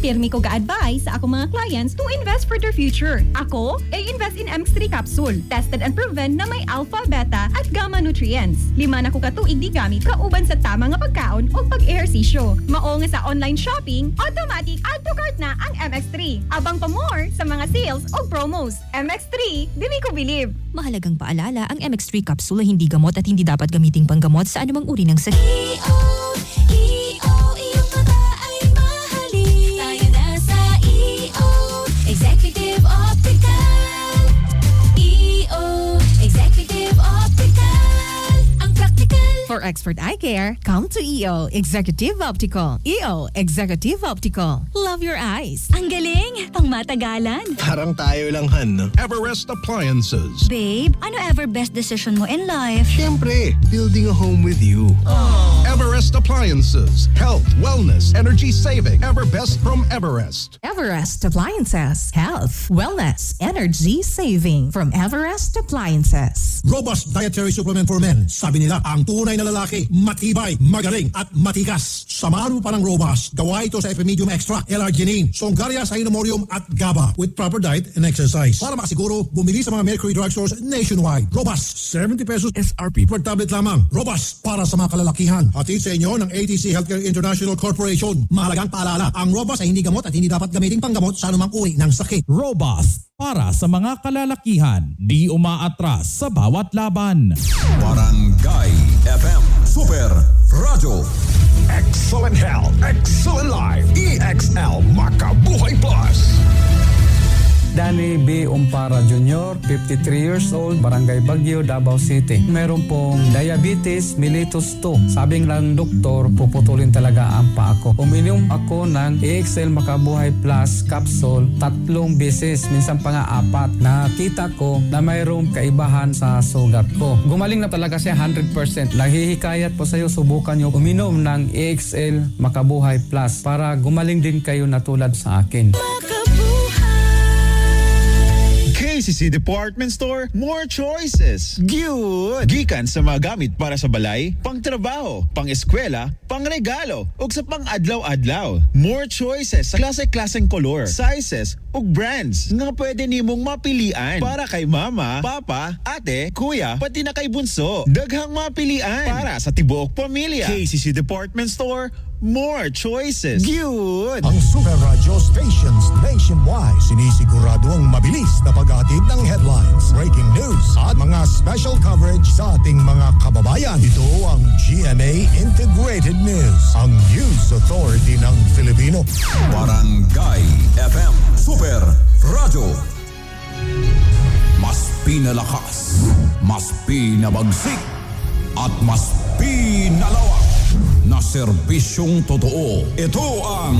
Pirmi ko ga-advise sa akong mga clients to invest for their future. Ako, invest in MX3 capsule. Tested and proven na may alpha, beta at gamma nutrients. 5 na ko katuig di gamit kauban sa tama nga pagkaon o pag-ehersisyo. Mao nga sa online shopping, automatic add to cart na ang MX3. Abang pa more sa mga sales o promos. MX3, dili ko believe. Mahalagang paalala, ang MX3 capsule ay hindi gamot at hindi dapat gamiting panggamot sa anumang uri ng sakit. iyong mata ay mahalin. Tayo na sa Executive Optical. Executive Optical. Ang practical. For expert eye care, come to Executive Optical. Executive Optical. Love your eyes. Ang galing! Pangmatagalan. Parang tayo lang, Han, no? Everest Appliances. Babe, ano ever best decision mo in life? Siyempre, building a home with you. Everest Appliances. Health, wellness, energy saving. Everbest from Everest. Everest Appliances. Health, wellness, energy saving. From Everest Appliances. Robust dietary supplement for men. Sabi nila, ang tunay na lalaki, matibay, magaling, at matikas. Samahan mo pa ng Robust. Gawa ito sa Epimedium Extra, L-Arginine, Songaria Cynomorium at GABA with proper diet and exercise. Para makasiguro, bumili sa mga Mercury drugstores nationwide. Robust, 70 pesos SRP per tablet lamang. Robust, para sa mga kalalakihan. Hatid sa inyo ng ATC Healthcare International Corporation. Mahalagang paalala, ang Robust ay hindi gamot at hindi dapat gamitin panggamot sa anumang uri ng sakit. Robust para sa mga kalalakihan, di umaatras sa bawat laban. Barangay FM Super Radio. Excellent health, excellent life. EXL Makabuhay Plus. Danny B. Umpara Jr., 53 years old, Barangay Baguio, Davao City. Meron pong diabetes mellitus 2. Sabing lang doktor, puputulin talaga ang paa ko. Uminom ako ng EXL Makabuhay Plus capsule 3 beses, minsan pa nga 4. Nakita ko na mayroong kaibahan sa sugat ko. Gumaling na talaga siya 100%. Naghihikayat po sa iyo, subukan nyo uminom ng EXL Makabuhay Plus para gumaling din kayo na tulad sa akin. KCC Department Store, more choices. Good! Gikan sa mga gamit para sa balay, pang-trabaho, pang-eskwela, pang-regalo, ug sa pang-adlaw-adlaw. More choices sa klase-klaseng color, sizes, ug brands nga pwede nimong mapilian para kay mama, papa, ate, kuya, pati na kay bunso. Daghang mapilian para sa tibuok pamilya. KCC Department Store, more choices. Good! Ang Super Radio stations nationwide sinisigurado ang mabilis na pag-atid ng headlines, breaking news at mga special coverage sa ating mga kababayan. Ito ang GMA Integrated News, ang news authority ng Filipino. Barangay FM Super Radio. Mas pinalakas, mas pinabagsik, at mas pinalawak na serbisyong totoo. Ito ang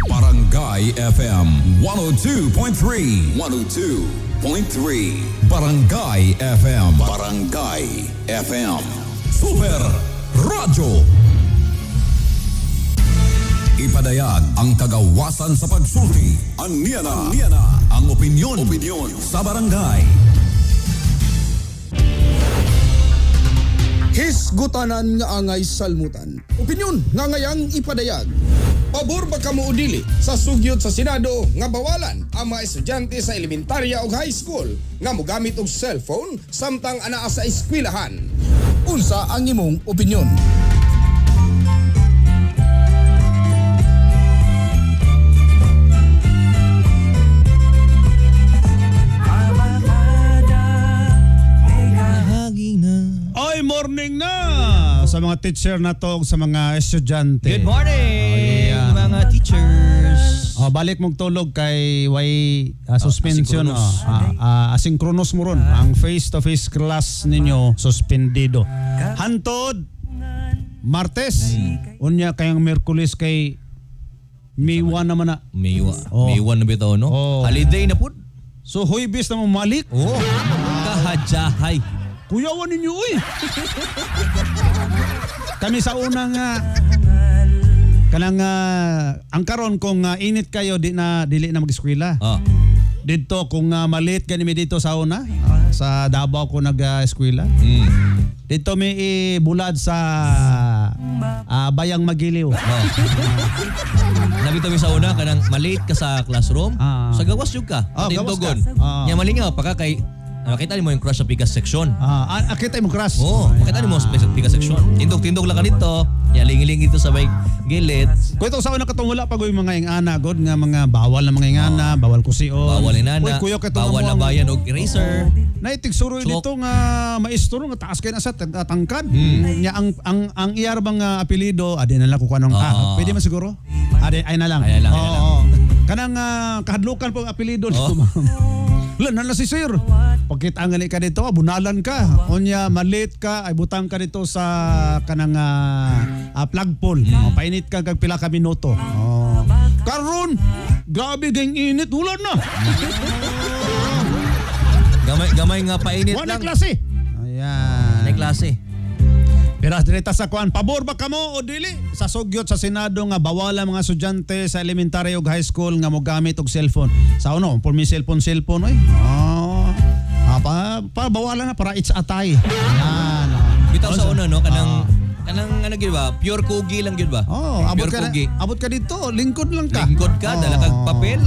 Barangay FM 102.3. 102.3 Barangay FM. Barangay FM Super Radio. Ipadayag ang kagawasan sa pagsulti. Aniana ang opinyon sa barangay. Hisgutanan nga angay salmutan. Opinyon nga ngayang ipadayag. Pabor ba ka mo udili sa sugyot sa Senado nga bawalan ang mga estudyante sa elementarya o high school nga mogamit og cellphone samtang anaa sa eskwelahan? Unsa ang imong opinyon? Oy, morning na sa mga teacher na to, sa mga estudyante. Good morning, mga teachers. Balik mong tulog kay way suspension. Asynchronous mo ron. Ang face-to-face class ninyo suspendido. Hantod, Martes, unya kayang Merkulis kay Maywa naman na. Maywa na bitaw, no? Holiday na po. So, Huwebes na mamalik. Kahadyahay. Kuyawan ninyo, uy! Kami sa unang kanang ang karon kung init kayo dili na mag-eskwela. Dito kung malit kami dito sa una, sa Davao ko nag-eskwela. Dito may bulad sa bayang magiliw. Nabito mi sa una kanang malate ka sa classroom, sa gawas jud ka. Oh, gawas ka. Tindogon. Nya malingaw pa ka kay makita mo yung crush sa Pikas section. Kita mo crush. Oo, makita mo sa Pikas section. Tindog-tindog lang ka dito. Ya lingiling ito sa may gilid. Kung ito sa una katong wala pa yung mga ingana god nga mga bawal na mga ingana, bawal kusion. Bawal inana. Kuya katong Bawal na bayan og eraser. Naitigsuroy dito nga maestro nga taas kay na sa tangkad. Nya ang iyar bang apelyido adi na lang ko kanang pwede man siguro. Adi ay na lang. Oo. Kanang kahadlukan po apelyido dito ma'am. Lan na si sir. Pagkita nga ka dito, bunalan ka. Onya malit ka ay butang ka dito sa kanang flagpole. Painit ka kag pila ka minuto. Karon, grabe gang init ulan na. Gamay nga painit lang. Wala klase. Ayan. Wala klase. Pero direta sa kuan, pabor ba kamo o dili sa sugyot sa Senado nga bawala mga estudyante sa elementary ug high school nga mogamit og cellphone. Sa uno, for me cellphone oy. Pa bawalan na para it's atay. Yan. Bitaw sa una no kanang ano gyud ba? Pure cookie lang gyud ba? Abot ka dito, lingkod lang ka. Lingkod ka, dala kag papel.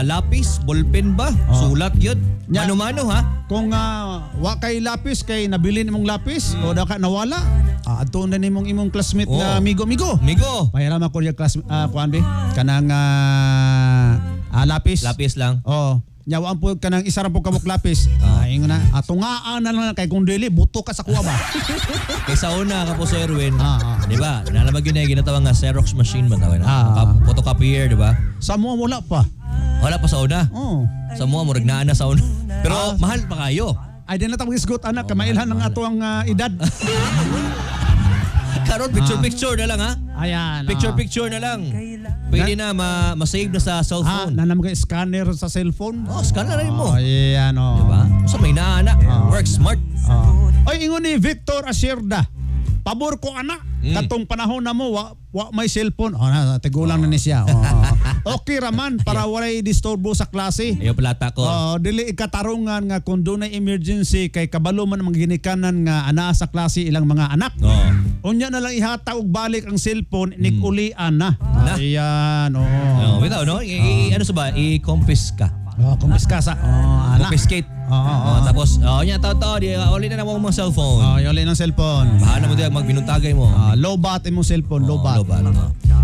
Lapis, ballpen ba? Sulat yun. Mano-mano ha? Kung wa kay lapis kay nabili nimong lapis o da ka nawala, adto na nimong imong classmate nga migo. Pahiram ako yung class kuan be kanang lapis. Lapis lang. Nyawaan po kanang isa ra po kamok lapis. Ingon na atungaan na lang kay kung dili buto ka sa kuha ba. Kaysa una ka po Sir Erwin. Di ba? Nalamag yun na ginatawag nga Xerox machine ba tawag na? Photocopier, di ba? Sa mo wala pa. Wala pa sa una? Sa mo regnaan na sa una. Pero mahal pa kayo. Ay di na tawag isgot anak kamailhan ng ato ang edad. Karon picture na lang ha? Ayan. Picture na lang. Pwede na ma-save na sa cellphone. Nanam ka scanner sa cellphone. Scanner rin mo. Ayan Diba? So may naana. Work smart. Oy ingon ni Victor Asierda. Pabor ko anak. Katong panahon na mo wa may cellphone. Tigulang na ni siya. Okay raman para walay disturbo sa klase. Ayo plata ko. Dili ikatarungan nga kung dunay emergency kay kabalo man mga ginikanan nga anaa sa klase ilang mga anak. Unya na lang ihata og balik ang cellphone nig-ulian na. Ayan. Without no? Ano sa ba? I-confisca. Kumpiskasa. Confiscate. Tapos, nya tao di uli na mo mga cellphone. Uli ng cellphone. Paano mo diyan magbinuntagay mo? Low bat imong cellphone, low bat.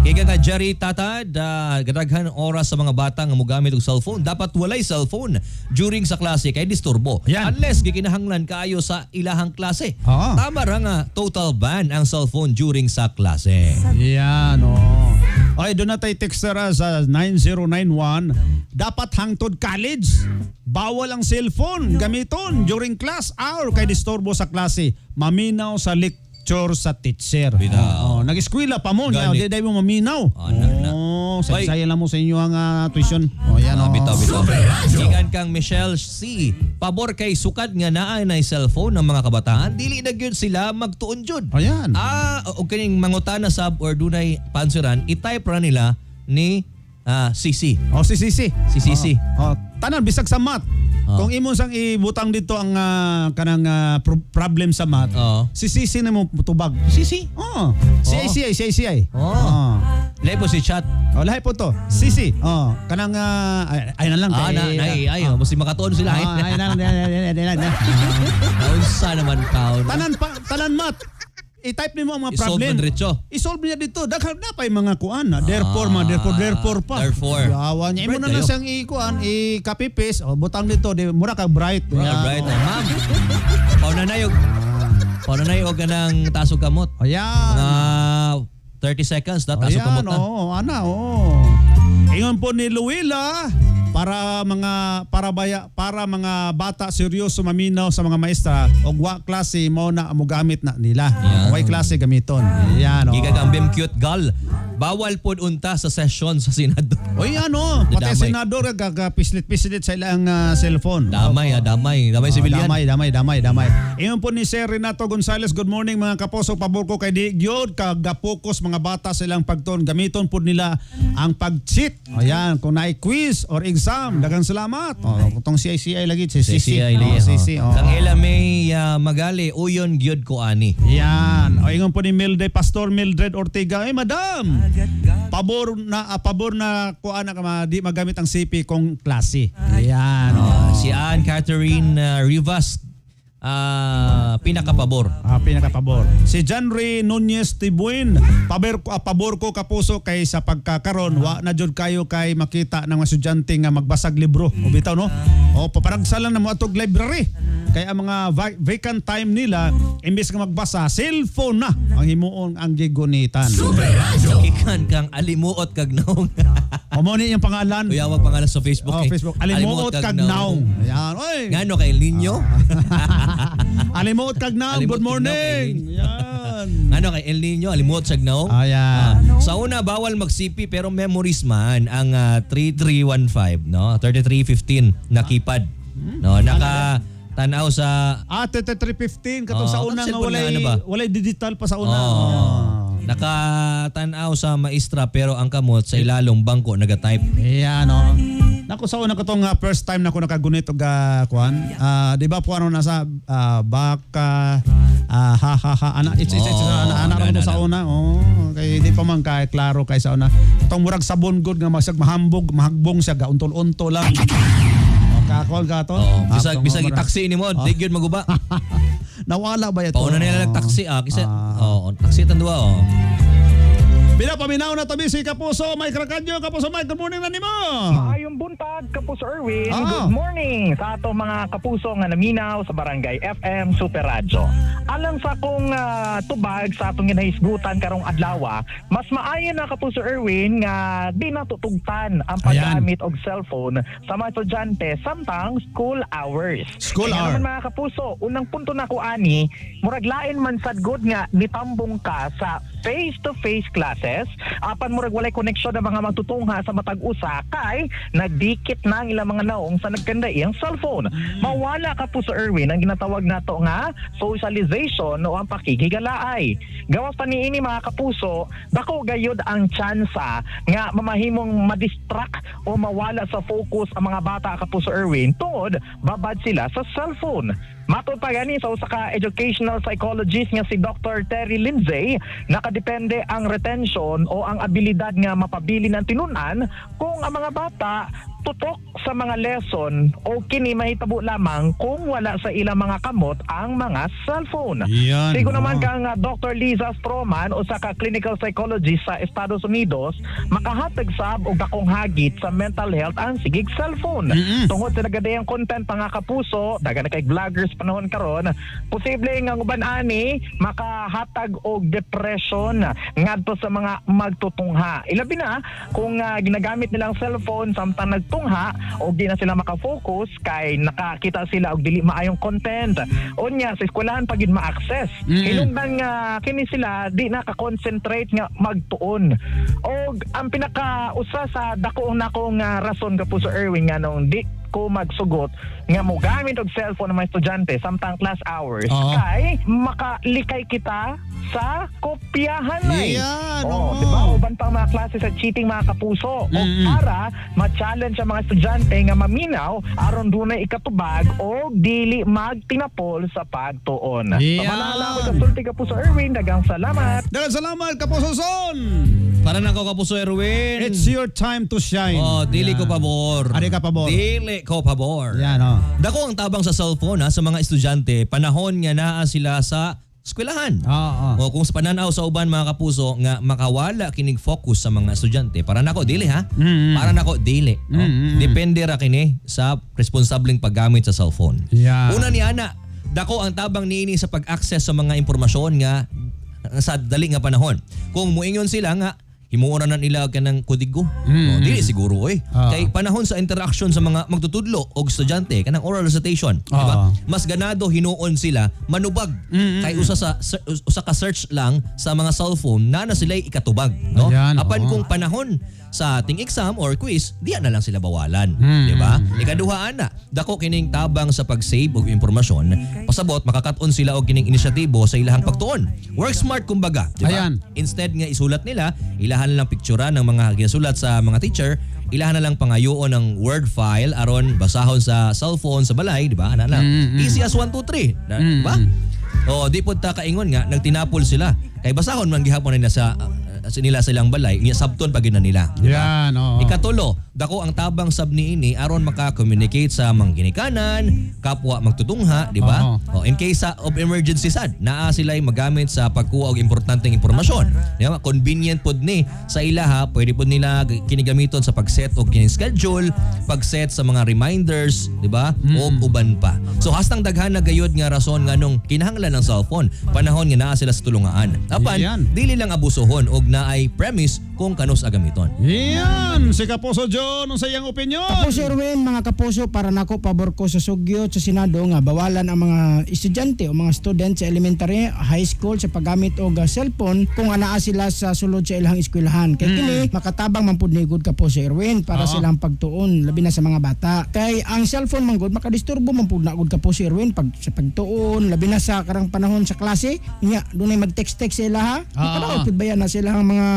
Kaya nga Jerry Tatad, gadaghan oras sa mga bata nga mogamit og cellphone. Dapat walay cellphone during sa klase kay disturbo. Unless gikinahanglan kaayo sa ilahang klase. Tama ra nga total ban ang cellphone during sa klase. Yan Ay, doon na tayo texter sa 9091. Dapat hangtod college. Bawal ang cellphone gamiton during class hour kay disturbo sa klase. Maminaw sa lecture sa teacher. Nag-eskwela pa mo. Di mo maminaw. Saysaya lang mo sa inyo ang tuition. Yan Bitaw. Gikan kang Michelle C. Pabor kay sukad nga naa na cellphone ng mga kabataan. Dili na gyud sila magtuon jud. Ayan. O kaning mangutana sab or dunay pansuran, i-type ra nila ni CC. CC. Tanan bisag sa math. Kung imo sang ibutang dito ang kanang problem sa math, si CC na mo tubag. CC? CICI. Lahi po si chat. Lahi po to. CC. Kanang ay na lang. Basta makatuon sila. Ay na. Naunsa naman kaon. Tanan math. I-type nimo ang mga problem. I-solve niya dito. Daghan na pa yung mga kuan. Therefore pa. Yawa niya. Imo na lang siyang i-copy paste. Butang dito. Mura ka bright. Bright na. Ma'am. Paunanay o ganang tasog kamot. Ayan. 30 seconds na tasog kamot na. Ingon po ni Luwila para mga bata seryoso maminaw sa mga maestra og wa klase mo na mogamit na nila. Way klase gamiton. Yan Giga kang cute gal. Bawal pod unta sa session sa Senado. Oy ano, pati Damay. senador kagapislit-pislit sa ilang cellphone. Damay civilian. Damay. Iyon po ni Sir Renato Gonzales. Good morning mga kapuso. Pabor ko kay di gyud kagapokus mga bata silang pagton. Gamiton po nila ang pag-cheat. Ayan, kung naay quiz or exam, daghang salamat. Kung CICI lagi, CCI CC. Kang ila may magali uyon gyud ko ani. Yan. O ingon po ni Pastor Mildred Ortega. Ay madam, pabor na kuan na di magamit ang CP kung klase. Yan. Si Ann Catherine Rivas pinakapabor. Pinakapabor. Si Janry Nunez Tibuin, pabor ko kapuso kay sa pagkakaron wa na jud kayo kay makita ng mga estudyante nga magbasag libro. O bitaw no? O paparagsalan na mo atog library. Kaya ang mga vacant time nila imbes nga magbasa, cellphone na ang himuon ang gigunitan. Ikan kang alimuot kag naong. O mo ni yung pangalan. Uyawag pangalan sa Facebook. Facebook. Alimuot kag naong. Ayan. Oy. Ngano kay Linyo? Alimuot kag naong. Good morning. Yan. Ano kay El Nino, alimuot sag naong? Ayan. Sa una bawal mag-CP pero memories man ang 3315 no, 3315 na keypad. No, naka tanaw sa 3315 katong sa una nga walay digital pa sa una. Nakatanaw sa maestra pero ang kamot sa ilalong bangko naga-type. Ayan no. Nako sa una katong first time nako nakagunit og kuan. Di ba po ano nasa baka ana ana sa una. Kay di pa man kay klaro kay sa una. Tong murag sabon good nga mahagbong siya ga untol-untol lang. Kakol ka to. Bisag taxi ni mo, di gyud maguba. Nawala ba ito? Pauna nila nag-taxi kasi taxi tan duwa Bila paminaw na tabi si Kapuso Mike Racanyo. Kapuso Mike, good morning na nimo. Maayong buntag, Kapuso Erwin. Good morning sa ato mga kapuso nga naminaw sa Barangay FM Super Radio. Alang sa akong tubag sa atong ginahisgutan karong adlaw, mas maayo na Kapuso Erwin nga di natutugtan ang paggamit og cellphone sa mga estudyante samtang school hours. School hours. Naman mga kapuso, unang punto na ko ani, murag lain man sad good nga nitambong ka sa face-to-face classes, apan murag walay koneksyon na mga magtutungha sa matag usa kay nagdikit na ang ilang mga naong sa nagkanday ang cellphone. Mawala ka po sa Erwin ang ginatawag nato nga socialization o ang pakikigalaay. Gawas pa niini mga kapuso, dako gayud ang tsansa nga mamahimong madistract o mawala sa focus ang mga bata kapuso Erwin tungod babad sila sa cellphone. Matod pa gani sa usa ka educational psychologist nga si Dr. Terry Lindsay, nakadepende ang retention o ang abilidad nga mapabilin ang tinunan kung ang mga bata tutok sa mga lesson o kini mahitabo lamang kung wala sa ilang mga kamot ang mga cellphone. Sigo naman kang Dr. Liza Stroman o sa ka clinical psychologist sa Estados Unidos, makahatag sab og dakong hagit sa mental health ang sigig cellphone. Tungod sa nagadayang content mga kapuso, daga na kay vloggers panahon karon, posible nga uban ani makahatag og depression ngadto sa mga magtutungha. Ilabi na kung ginagamit nilang cellphone samtang nagtungha o di na sila makafocus kay nakakita sila og dili maayong content. Unya sa eskwelahan pagid ma-access. Hinungdan nga kini sila di naka-concentrate nga magtuon. Og ang pinaka-usa sa dako nakong rason kapuso Erwin nga nung di ko magsugot nga mo gamit og cellphone ng mga estudyante samtang class hours kay makalikay kita sa kopyahan na diba? Uban pang mga klase sa cheating mga kapuso o para ma-challenge ang mga estudyante nga maminaw aron dunay ikatubag o dili magtinapol sa pagtuon. Pamanala ko sa sulti kapuso Erwin, dagang salamat. Dagang salamat Kapuso Son. Para na ko kapuso Erwin. It's your time to shine. Dili ko pabor. Ari ka pabor. Dili ko pabor. Yan Dako ang tabang sa cellphone sa mga estudyante panahon nga naa sila sa eskwelahan. O kung sa pananaw sa uban mga kapuso nga makawala kinig focus sa mga estudyante, para nako dili ha. Para nako dili. Depende ra kini sa responsableng paggamit sa cellphone. Una ni ana, dako ang tabang niini sa pag-access sa mga impormasyon nga sa dali nga panahon. Kung muingon sila nga himuon na nila kanang kodigo. Dili siguro kay panahon sa interaction sa mga magtutudlo o estudyante kanang oral recitation, di ba? Mas ganado hinuon sila manubag kay usa ka search lang sa mga cellphone na sila ikatubag, no? Apan kung panahon sa ating exam or quiz, diyan na lang sila bawalan, di ba? Ikaduha ana, dako kining tabang sa pag-save og impormasyon, pasabot makakat-on sila og kining inisyatibo sa ilahang pagtuon. Work smart kumbaga, di ba? Instead nga isulat nila, ilahan na lang pictura ng mga ginasulat sa mga teacher, ilahan na lang pangayoon ng Word file aron basahon sa cellphone sa balay, di ba? Ana lang. Easy as 1 2 3, di ba? O di pud ta kaingon nga nagtinapol sila. Kay basahon man gihapon nila sa nila silang balay, niya sabton pag na nila. Yan, oo. Ikatulo, dako ang tabang sab niini aron maka-communicate sa mangginikanan, kapwa magtutungha, di ba? In case of emergency sad, naa sila'y magamit sa pagkuha og importanteng impormasyon. Di ba? Convenient pod ni sa ilaha, pwede pod nila kinigamiton sa pag-set og kining schedule, pag-set sa mga reminders, di ba? O uban pa. So hastang daghan na gayud nga rason nganong kinahanglan ng cellphone, panahon nga naa sila sa tulungaan. Apan, dili lang abusohon og na ay premise kung kanus agamiton. Yan! Si Kapuso John, sa iyang opinion? Kapuso Erwin, mga kapuso, para nako pabor ko sa sugyot sa Senado nga bawalan ang mga estudyante o mga student sa elementary, high school sa paggamit og cellphone kung anaa sila sa sulod sa ilang eskwelahan. Kay kini makatabang man pud ni gud Kapuso Erwin para silang pagtuon labi na sa mga bata. Kay ang cellphone man gud makadisturbo man pud na gud Kapuso Erwin pag sa pagtuon labi na sa karang panahon sa klase. Nya dunay mag-text-text sila ha. Makadaot pud bayan na sila mga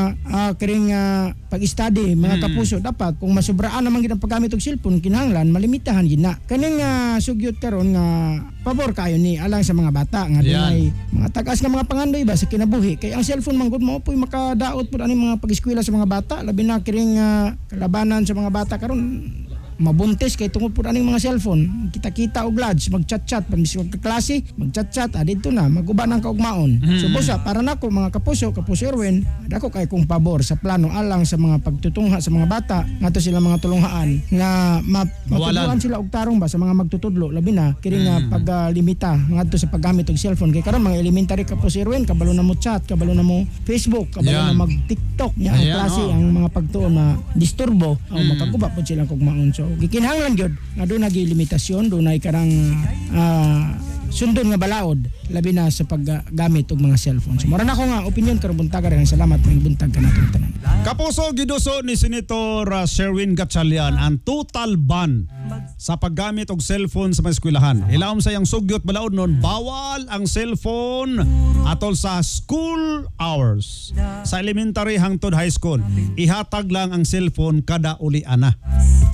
kiring pag-study, mga kapuso. Dapat kung masubraan naman gid ang paggamit og cellphone, kinahanglan malimitahan gid na. Kaning sugyot karon nga pabor kayo ni alang sa mga bata nga dunay mga tagas nga mga pangandoy ba sa kinabuhi. Kay ang cellphone man gud mao po'y makadaot pud ani mga pag-eskwela sa mga bata, labi na kiring kalabanan sa mga bata karon mabuntis kay tungod pud aning mga cellphone. Kita-kita og lads, mag-chat-chat pag mismo klase, mag-chat-chat dito na maguban ang kaugmaon. So busa para nako mga kapuso Erwin, dako kay kung pabor sa plano alang sa mga pagtutungha sa mga bata ngadto sila mga tulunghaan nga matudloan sila og tarong ba sa mga magtutudlo labi na kiring paglimita ngadto sa paggamit og cellphone. Kay karon mga elementary Kapuso Erwin, kabalo na mo chat, kabalo na mo Facebook, kabalo na mag-TikTok nya ang klase ang mga pagtuon na disturbo o makaguba pud sila og maon. So gikinahanglan gyud nga doon limitasyon, doon ay karang sundon nga balaod labi na sa paggamit og mga cellphone. So mura na ko nga opinion karon buntaga rin. Salamat mga buntag kanatong tanan. Kapuso, giduso ni Senator Sherwin Gatchalian ang total ban sa paggamit og cellphone sa mga eskwelahan. Ilawom sa iyang sugyot balaod nun, bawal ang cellphone atol sa school hours. Sa elementary hangtod high school, ihatag lang ang cellphone kada uliana.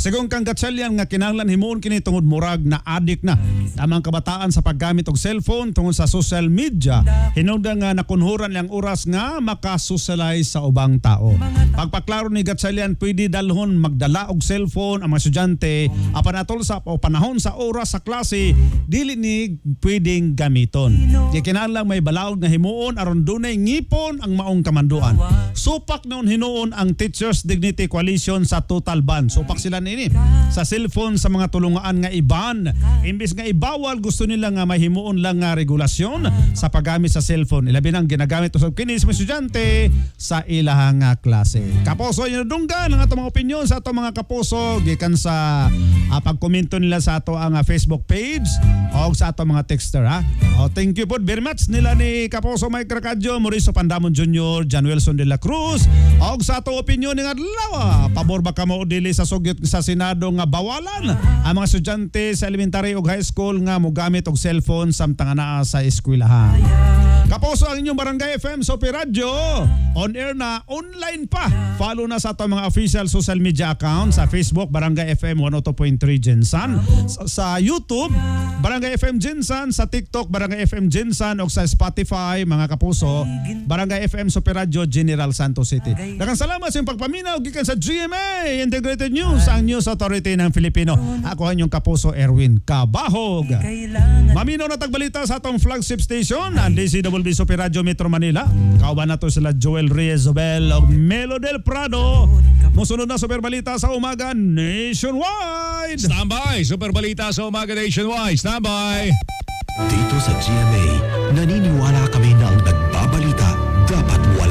Sigong kang Gatchalian nga kinahanglan himuon kini tungod murag na addict na amang kabataan sa paggamit og cellphone tungod sa social media. Hinungdan nga nakunhuran lang oras nga makasocialize sa ubang tao. Pagpaklaro ni Gatchalian, pwede dalhon magdala og cellphone ang mga estudyante apan atol sa panahon sa oras sa klase dili ni pwedeng gamiton. Di kinahanglan may balaod nga himuon aron dunay ngipon ang maong kamanduan. Supak noon hinuon ang Teachers Dignity Coalition sa total ban. Supak sila nini sa cellphone sa mga tulungaan nga iban. Imbis nga ibawal, gusto nila nga mahimuon lang nga regulasyon sa paggamit sa cellphone. Ilabi nang ginagamit usab kini sa estudyante sa ilahang klase. Kapuso, yun dunggan ang atong mga opinion sa atong mga kapuso gikan sa pagkomento nila sa ato ang Facebook page o sa atong mga texter ha. Thank you po very much nila ni Kapuso Mike Racadjo, Mauricio Pandamon Jr., John Wilson de la Cruz o sa atong opinion ng adlaw. Pabor ba ka mo dili sa sugyot sa Senado nga bawalan ang mga estudyante sa elementary o high school nga mogamit og cellphone samtang anaa sa eskwelahan. Kapuso, ang inyong Barangay FM Super Radio on air na, online pa. Follow na sa atong mga official social media account sa Facebook Barangay FM 102.3 Gensan, sa YouTube Barangay FM Gensan, sa TikTok Barangay FM Gensan o sa Spotify mga kapuso Barangay FM Super Radio General Santos City. Daghang salamat sa inyong pagpaminaw gikan sa GMA Integrated News, ang news authority ng Filipino. Ako ang inyong kapuso Erwin Cabahog. Maminaw na tagbalita sa atong flagship station ang DCWB Super Radio Metro Manila. Kauban nato sila Joel Reyes Zobel o Melo del Prado. Musunod na Super Balita sa Umaga Nationwide. Standby! Super Balita sa Umaga Nationwide. Standby! Dito sa GMA, naniniwala kami na ang nagbabalita dapat wala